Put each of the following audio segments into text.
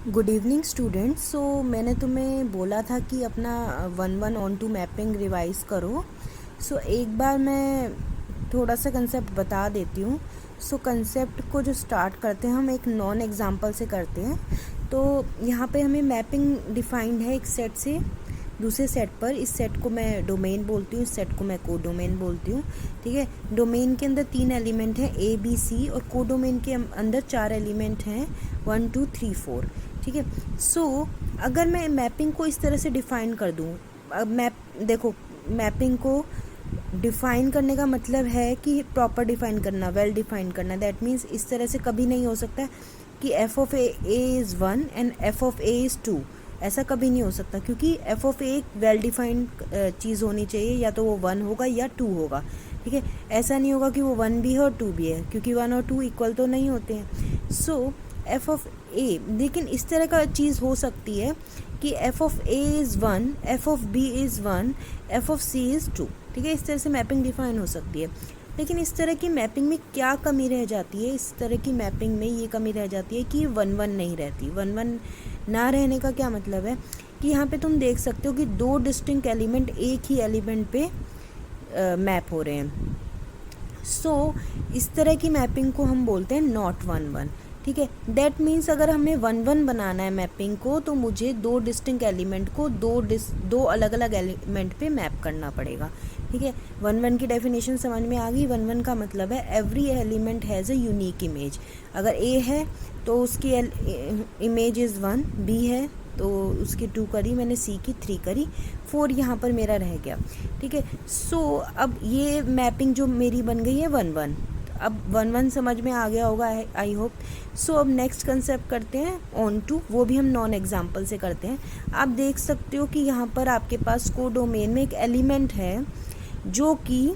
Good evening students. सो मैंने तुम्हें बोला था कि अपना 1-1 ऑन टू मैपिंग रिवाइज करो। सो एक बार मैं थोड़ा सा कंसेप्ट बता देती हूँ। सो कंसेप्ट को जो स्टार्ट करते हैं हम एक नॉन एग्जाम्पल से करते हैं। तो यहाँ पे हमें मैपिंग डिफाइंड है एक सेट से दूसरे सेट पर। इस सेट को मैं डोमेन बोलती हूँ, इस सेट को मैं को डोमेन बोलती हूँ। ठीक है, डोमेन के अंदर 3 एलिमेंट हैं A B C, और को डोमेन के अंदर 4 एलिमेंट हैं 1 2 3 4। ठीक है, सो अगर मैं मैपिंग को इस तरह से डिफ़ाइन कर दूँ, अब मैप देखो, मैपिंग को डिफ़ाइन करने का मतलब है कि प्रॉपर डिफ़ाइन करना, वेल डिफ़ाइन करना। दैट मीन्स इस तरह से कभी नहीं हो सकता कि F of A is 1 and F of A is 2। ऐसा कभी नहीं हो सकता, क्योंकि एफ ऑफ ए एक वेल डिफाइंड चीज़ होनी चाहिए। या तो वो 1 होगा या 2 होगा। ठीक है, ऐसा नहीं होगा कि वो 1 भी है और 2 भी है, क्योंकि 1 और 2 इक्वल तो नहीं होते हैं। सो एफ ऑफ ए, लेकिन इस तरह का चीज़ हो सकती है कि F of A is 1, F of B is 1, F of C is 2। ठीक है, इस तरह से मैपिंग डिफाइन हो सकती है। लेकिन इस तरह की मैपिंग में क्या कमी रह जाती है? इस तरह की मैपिंग में ये कमी रह जाती है कि 1-1 नहीं रहती। 1-1 ना रहने का क्या मतलब है कि यहाँ पे तुम देख सकते हो कि 2 डिस्टिंक्ट एलिमेंट एक ही एलिमेंट पे मैप हो रहे हैं। सो इस तरह की मैपिंग को हम बोलते हैं नॉट 1-1। ठीक है, दैट मीन्स अगर हमें 1-1 बनाना है मैपिंग को, तो मुझे 2 डिस्टिंक्ट एलिमेंट को दो अलग अलग एलिमेंट पे मैप करना पड़ेगा। ठीक है, 1-1 की डेफिनेशन समझ में आ गई। 1-1 का मतलब है every element has a unique image. अगर ए है तो उसकी इमेज इज़ 1, बी है तो उसकी 2 करी मैंने, सी की 3 करी, 4 यहाँ पर मेरा रह गया। ठीक है, सो अब ये मैपिंग जो मेरी बन गई है 1-1। अब 1-1 समझ में आ गया होगा, आई होप। सो अब नेक्स्ट कंसेप्ट करते हैं ऑन टू, वो भी हम नॉन एग्जाम्पल से करते हैं। आप देख सकते हो कि यहाँ पर आपके पास को डोमेन में एक एलिमेंट है जो कि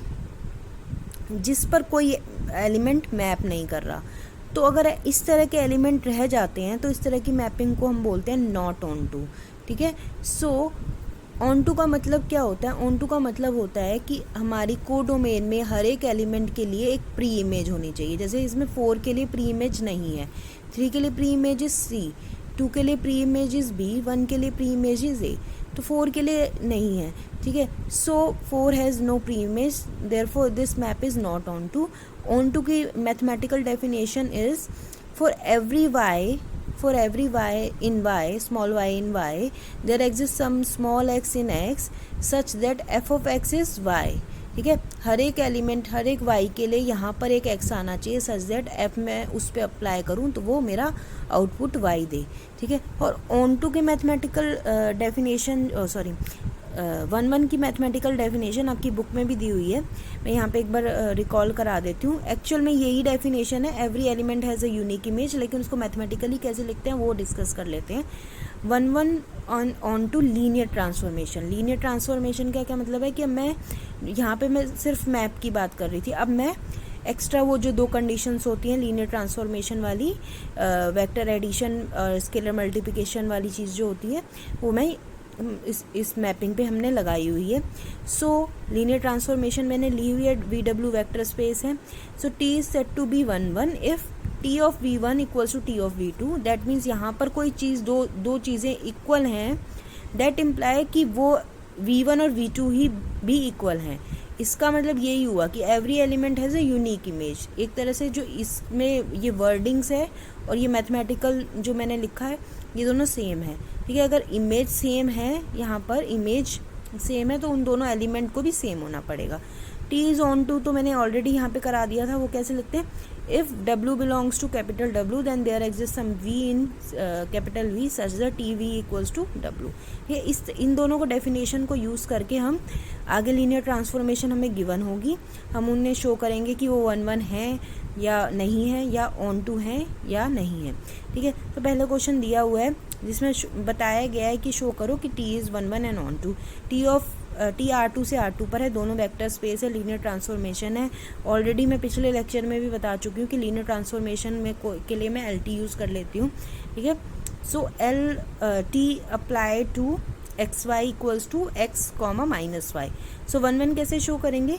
जिस पर कोई एलिमेंट मैप नहीं कर रहा। तो अगर इस तरह के एलिमेंट रह जाते हैं तो इस तरह की मैपिंग को हम बोलते हैं नॉट ऑन टू। ठीक है, सो ऑन टू का मतलब क्या होता है? ऑन टू का मतलब होता है कि हमारी को डोमेन में हर एक एलिमेंट के लिए एक प्री इमेज होनी चाहिए। जैसे इसमें 4 के लिए प्री इमेज नहीं है, 3 के लिए प्री इमेज इज सी, 2 के लिए प्री इमेज इज बी, 1 के लिए प्री इमेज इज ए, तो 4 के लिए नहीं है। ठीक है, so 4 has no pre image, therefore this map is not onto. Onto की mathematical definition is for every y in y, small y in y, there exists some small x in x such that f of x is y। ठीक है, हर एक element, हर एक y के लिए यहाँ पर एक x आना चाहिए सच दैट f मैं उस पर अप्लाई करूँ तो वो मेरा आउटपुट y दे। ठीक है, और ऑन टू के मैथमेटिकल डेफिनेशन, 1-1 की मैथमेटिकल डेफिनेशन आपकी बुक में भी दी हुई है। मैं यहाँ पे एक बार रिकॉल करा देती हूँ। एक्चुअल में यही डेफिनेशन है, every element has a unique image, लेकिन उसको मैथमेटिकली कैसे लिखते हैं वो डिस्कस कर लेते हैं। 1-1 onto linear transformation. Linear transformation का क्या मतलब है कि मैं यहाँ पे मैं सिर्फ मैप की बात कर रही थी, अब मैं एक्स्ट्रा वो जो 2 कंडीशंस होती हैं लीनियर ट्रांसफॉर्मेशन वाली, वेक्टर एडिशन और स्केलर मल्टीप्लिकेशन वाली चीज़ जो होती है, वो मैं इस मैपिंग पे हमने लगाई हुई है। सो लीनियर ट्रांसफॉर्मेशन मैंने ली हुई है, वी डब्ल्यू वेक्टर स्पेस है। So T is set to be 1-1 if T of v1 equals to T of v2। That means यहाँ पर कोई चीज़, दो चीज़ें इक्वल हैं, दैट इम्प्लाई कि वो v1 और v2 ही भी इक्वल हैं। इसका मतलब यही हुआ कि every element has a unique image. एक तरह से जो इसमें ये वर्डिंग्स है और ये मैथमेटिकल जो मैंने लिखा है, ये दोनों सेम है। ठीक है, अगर इमेज सेम है, यहाँ पर इमेज सेम है, तो उन दोनों एलिमेंट को भी सेम होना पड़ेगा। टी इज़ ऑन टू तो मैंने ऑलरेडी यहाँ पे करा दिया था, वो कैसे लिखते हैं? If W belongs to capital W then there exist some V in capital V such that T V equals to W. ये इन दोनों को डेफिनेशन को यूज़ करके हम आगे लीनियर ट्रांसफॉर्मेशन हमें गिवन होगी, हम उन्हें शो करेंगे कि वो 1-1 है या नहीं है, या ऑन टू है या नहीं है। ठीक है, तो पहला क्वेश्चन दिया हुआ है जिसमें बताया गया है कि शो करो कि T is 1-1 and onto. T R2 से R2 पर है, दोनों वेक्टर स्पेस है, लीनियर ट्रांसफॉर्मेशन है। ऑलरेडी मैं पिछले लेक्चर में भी बता चुकी हूँ कि लीनियर ट्रांसफॉर्मेशन में के लिए मैं LT यूज़ कर लेती हूँ। ठीक है, so T apply to X Y equals to X comma minus Y. So 1-1 कैसे शो करेंगे?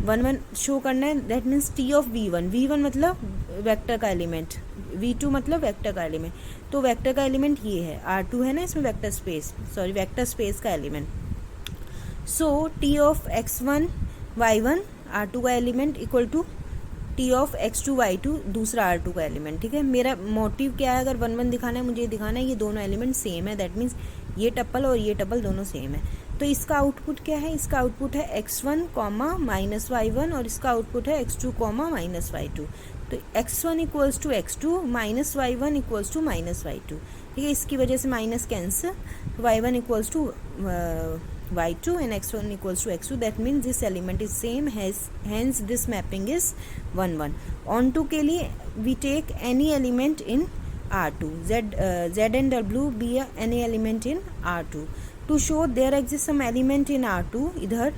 1-1 शो करना है, that means T of v1 मतलब वेक्टर का एलिमेंट, V2 मतलब वेक्टर का एलिमेंट, तो वेक्टर का एलिमेंट ये है, R2 है ना इसमें vector space, sorry vector space का element. So T of x1 y1 R2 का element equal to T of x2 y2 दूसरा R2 का एलिमेंट। ठीक है, मेरा मोटिव क्या है, अगर 1 1 दिखाना है मुझे, ये दिखाना है ये दोनों एलिमेंट सेम है, दैट मीन्स ये टप्पल और ये टप्पल दोनों सेम है। तो इसका आउटपुट क्या है, इसका आउटपुट है x1 कॉमा माइनस y1 और इसका आउटपुट है x2 कॉमा माइनस y2। तो x1 equals to x2 minus y1 equals to minus y2। ठीक है, इसकी वजह से minus cancel, y1 equals to y2 and x1 equals to x2, that means this element is same, hence this mapping is 1 1. On2 के लिए we take any element in R2, z and w be any element in R2 to show there exists some element in R2। इधर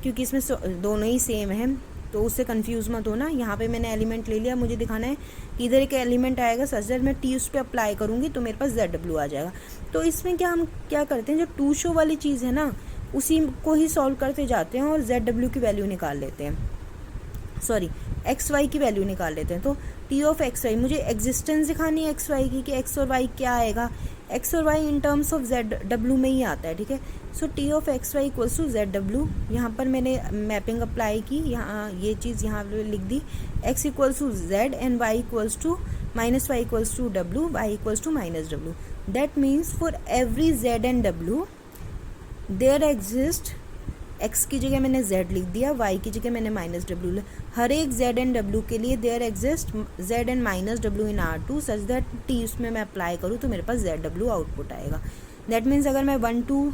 क्योंकि इसमें दोनों ही same है तो उससे confuse मत होना, यहाँ पे मैंने एलिमेंट ले लिया, मुझे दिखाना है कि इधर एक एलिमेंट आएगा सच दैट मैं टी उस पर अप्लाई करूँगी तो मेरे पास ZW आ जाएगा। तो इसमें क्या हम क्या करते हैं, जो टू शो वाली चीज़ है ना उसी को ही सॉल्व करते जाते हैं और ZW की वैल्यू निकाल लेते हैं, सॉरी XY की वैल्यू निकाल लेते हैं। तो T ऑफ XY, मुझे एग्जिस्टेंस दिखानी है XY की कि X और Y क्या आएगा, X और Y in terms of ZW में ही आता है। ठीक है, so T of XY equals to ZW, यहाँ पर मैंने मैपिंग अप्लाई की, यहाँ ये चीज़ यहाँ पे लिख दी, X equals to Z and Y equals to minus Y equals to W, Y equals to minus W। That means for every Z and W there exist, x की जगह मैंने z लिख दिया, y की जगह मैंने माइनस w लिखा, हर एक z एंड w के लिए there exist z and minus w in R2 such that t उसमें मैं अप्लाई करूँ तो मेरे पास ZW आउटपुट आएगा। दैट मीन्स अगर मैं 1 2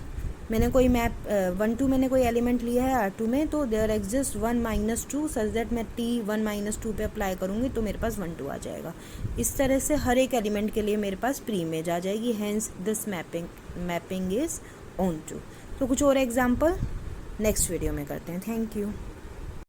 मैंने कोई मैप 1 2 मैंने कोई एलिमेंट लिया है R2 में तो there exist 1 minus 2 such that मैं t 1 माइनस 2 पे अप्लाई करूँगी तो मेरे पास 1 2 आ जाएगा। इस तरह से हर एक एलिमेंट के लिए मेरे पास प्री इमेज आ जाएगी, hence this mapping is onto. तो कुछ और एग्जाम्पल नेक्स्ट वीडियो में करते हैं। Thank you.